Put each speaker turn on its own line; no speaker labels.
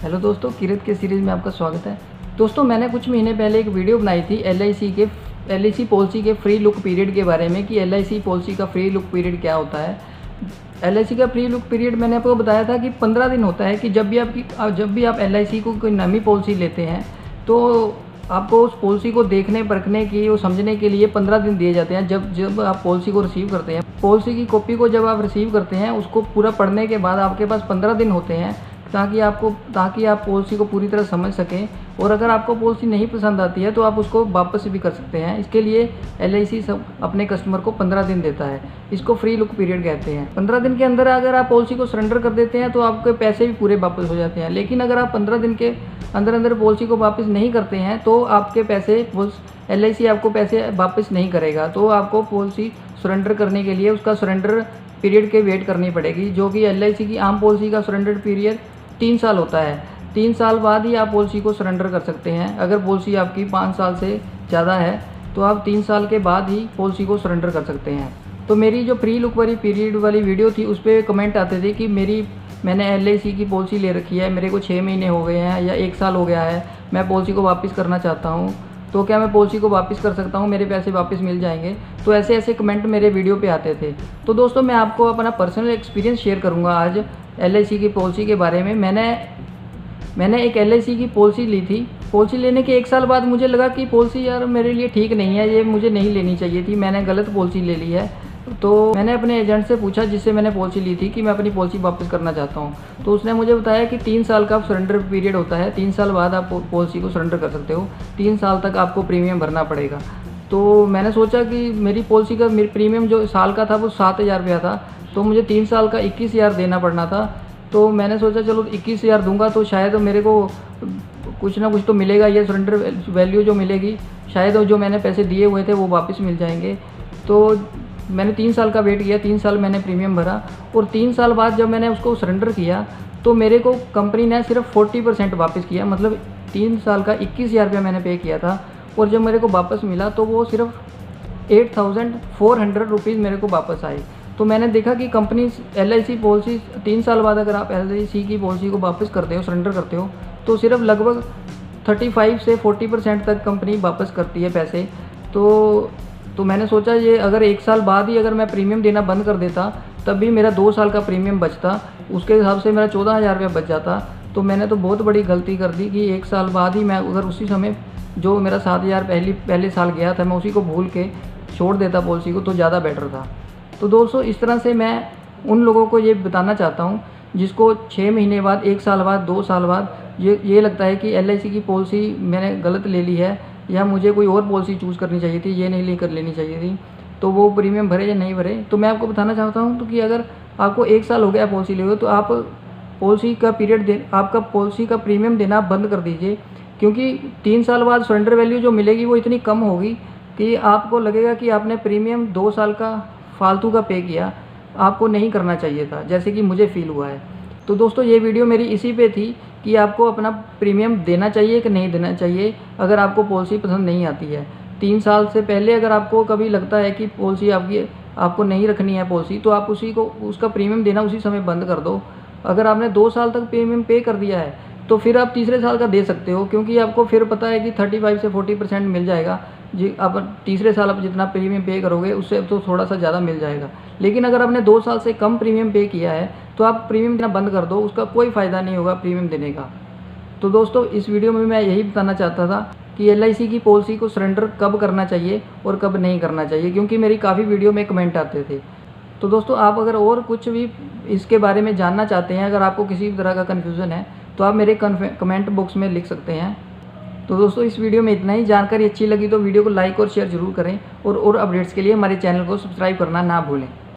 Hello दोस्तों, किरत के series में आपका स्वागत है। दोस्तों, मैंने कुछ महीने पहले एक वीडियो बनाई थी एलआईसी पॉलिसी के फ्री लुक पीरियड के बारे में कि एलआईसी पॉलिसी का फ्री लुक पीरियड क्या होता है। एलआईसी का फ्री लुक पीरियड मैंने आपको बताया था कि 15 दिन होता है कि जब भी आप एलआईसी को कोई नई पॉलिसी लेते हैं तो आपको उस पॉलिसी को देखने परखने की और समझने के लिए 15 दिन दिए जाते हैं। जब आप पॉलिसी को रिसीव करते हैं, पॉलिसी की कॉपी को जब आप रिसीव करते हैं, उसको पूरा पढ़ने के बाद आपके पास 15 दिन होते हैं ताकि आप पॉलिसी को पूरी तरह समझ सकें। और अगर आपको पॉलिसी नहीं पसंद आती है तो आप उसको वापस भी कर सकते हैं। इसके लिए एलआईसी सब अपने कस्टमर को 15 दिन देता है। इसको फ्री लुक पीरियड कहते हैं। 15 दिन के अंदर अगर आप पॉलिसी को सरेंडर कर देते हैं तो आपके पैसे भी पूरे वापस हो जाते हैं। लेकिन अगर आप 15 दिन के अंदर पॉलिसी को वापस नहीं करते हैं तो आपके पैसे एलआईसी आपको पैसे वापस नहीं करेगा। तो आपको पॉलिसी सरेंडर करने के लिए उसका सरेंडर पीरियड के वेट करनी पड़ेगी, जो कि एलआईसी की आम पॉलिसी का सरेंडर पीरियड 3 साल होता है। 3 साल बाद ही आप पॉलिसी को सरेंडर कर सकते हैं। अगर पॉलिसी आपकी 5 साल से ज़्यादा है तो आप 3 साल के बाद ही पॉलिसी को सरेंडर कर सकते हैं। तो मेरी जो फ्री लुक वाली पीरियड वाली वीडियो थी उस पर कमेंट आते थे कि मैंने एलआईसी की पॉलिसी ले रखी है, मेरे को 6 महीने हो गए हैं या 1 साल हो गया है, मैं पॉलिसी को वापस करना चाहता हूँ, तो क्या मैं पॉलिसी को वापस कर सकता हूँ, मेरे पैसे वापस मिल जाएंगे। तो ऐसे कमेंट मेरे वीडियो पे आते थे। तो दोस्तों, मैं आपको अपना पर्सनल एक्सपीरियंस शेयर करूँगा आज एलआईसी की पॉलिसी के बारे में। मैंने एक एलआईसी की पॉलिसी ली थी। पॉलिसी लेने के 1 साल बाद मुझे लगा कि पॉलिसी यार मेरे लिए ठीक नहीं है, ये मुझे नहीं लेनी चाहिए थी, मैंने गलत पॉलिसी ले ली है। तो मैंने अपने एजेंट से पूछा जिससे मैंने पॉलिसी ली थी कि मैं अपनी पॉलिसी वापस करना चाहता हूँ। तो उसने मुझे बताया कि 3 साल का सरेंडर पीरियड होता है। 3 साल बाद आप पॉलिसी को सरेंडर कर सकते हो। 3 साल तक आपको प्रीमियम भरना पड़ेगा। तो मैंने सोचा कि मेरी पॉलिसी का प्रीमियम जो साल का था वो 7,000 रुपया था, तो मुझे 3 साल का 21,000 देना पड़ना था। तो मैंने सोचा चलो 21,000 दूंगा तो शायद मेरे को कुछ ना कुछ तो मिलेगा, ये सरेंडर वैल्यू जो मिलेगी शायद जो मैंने पैसे दिए हुए थे वो वापस मिल जाएंगे। तो मैंने 3 साल का वेट किया, 3 साल मैंने प्रीमियम भरा और 3 साल बाद जब मैंने उसको सरेंडर किया तो मेरे को कंपनी ने सिर्फ 40% वापस किया। मतलब 3 साल का 21,000 रुपया मैंने पे किया था और जब मेरे को वापस मिला तो वो सिर्फ 8,400 रुपीज़ मेरे को वापस आए। तो मैंने देखा कि कंपनी एलआईसी पॉलिसी 3 साल बाद अगर आप एलआईसी की पॉलिसी को वापस करते हो, सरेंडर करते हो, तो सिर्फ लगभग 35 से 40% तक कंपनी वापस करती है पैसे। तो मैंने सोचा ये अगर 1 साल बाद ही अगर मैं प्रीमियम देना बंद कर देता तब भी मेरा 2 साल का प्रीमियम बचता, उसके हिसाब से मेरा 14,000 रुपया बच जाता। तो मैंने तो बहुत बड़ी गलती कर दी कि 1 साल बाद ही मैं अगर उसी समय जो मेरा 7,000 पहले साल गया था मैं उसी को भूल के छोड़ देता पॉलिसी को तो ज़्यादा बेटर था। तो दोस्तों, इस तरह से मैं उन लोगों को ये बताना चाहता हूँ जिसको 6 महीने बाद, 1 साल बाद, 2 साल बाद ये लगता है कि एलआईसी की पॉलिसी मैंने गलत ले ली है या मुझे कोई और पॉलिसी चूज़ करनी चाहिए थी, ये नहीं लेकर लेनी चाहिए थी, तो वो प्रीमियम भरे या नहीं भरे। तो मैं आपको बताना चाहता हूँ तो कि अगर आपको 1 साल हो गया पॉलिसी ले हुए तो आप आपका पॉलिसी का प्रीमियम देना बंद कर दीजिए, क्योंकि 3 साल बाद सरेंडर वैल्यू जो मिलेगी वो इतनी कम होगी कि आपको लगेगा कि आपने प्रीमियम 2 साल का फालतू का पे किया, आपको नहीं करना चाहिए था, जैसे कि मुझे फ़ील हुआ है। तो दोस्तों, ये वीडियो मेरी इसी पे थी कि आपको अपना प्रीमियम देना चाहिए कि नहीं देना चाहिए अगर आपको पॉलिसी पसंद नहीं आती है। 3 साल से पहले अगर आपको कभी लगता है कि पॉलिसी आपको नहीं रखनी है पॉलिसी, तो आप उसका प्रीमियम देना उसी समय बंद कर दो। अगर आपने 2 साल तक प्रीमियम पे कर दिया है तो फिर आप तीसरे साल का दे सकते हो, क्योंकि आपको फिर पता है कि 35 से 40% मिल जाएगा जी। आप तीसरे साल आप जितना प्रीमियम पे करोगे उससे तो थोड़ा सा ज़्यादा मिल जाएगा। लेकिन अगर आपने 2 साल से कम प्रीमियम पे किया है तो आप प्रीमियम देना बंद कर दो, उसका कोई फ़ायदा नहीं होगा प्रीमियम देने का। तो दोस्तों, इस वीडियो में मैं यही बताना चाहता था कि एलआईसी की पॉलिसी को सरेंडर कब करना चाहिए और कब नहीं करना चाहिए, क्योंकि मेरी काफ़ी वीडियो में कमेंट आते थे। तो दोस्तों, आप अगर और कुछ भी इसके बारे में जानना चाहते हैं, अगर आपको किसी भी तरह का कन्फ्यूज़न है तो आप मेरे कमेंट बॉक्स में लिख सकते हैं। तो दोस्तों, इस वीडियो में इतना ही। जानकारी अच्छी लगी तो वीडियो को लाइक और शेयर ज़रूर करें और अपडेट्स के लिए हमारे चैनल को सब्सक्राइब करना ना भूलें।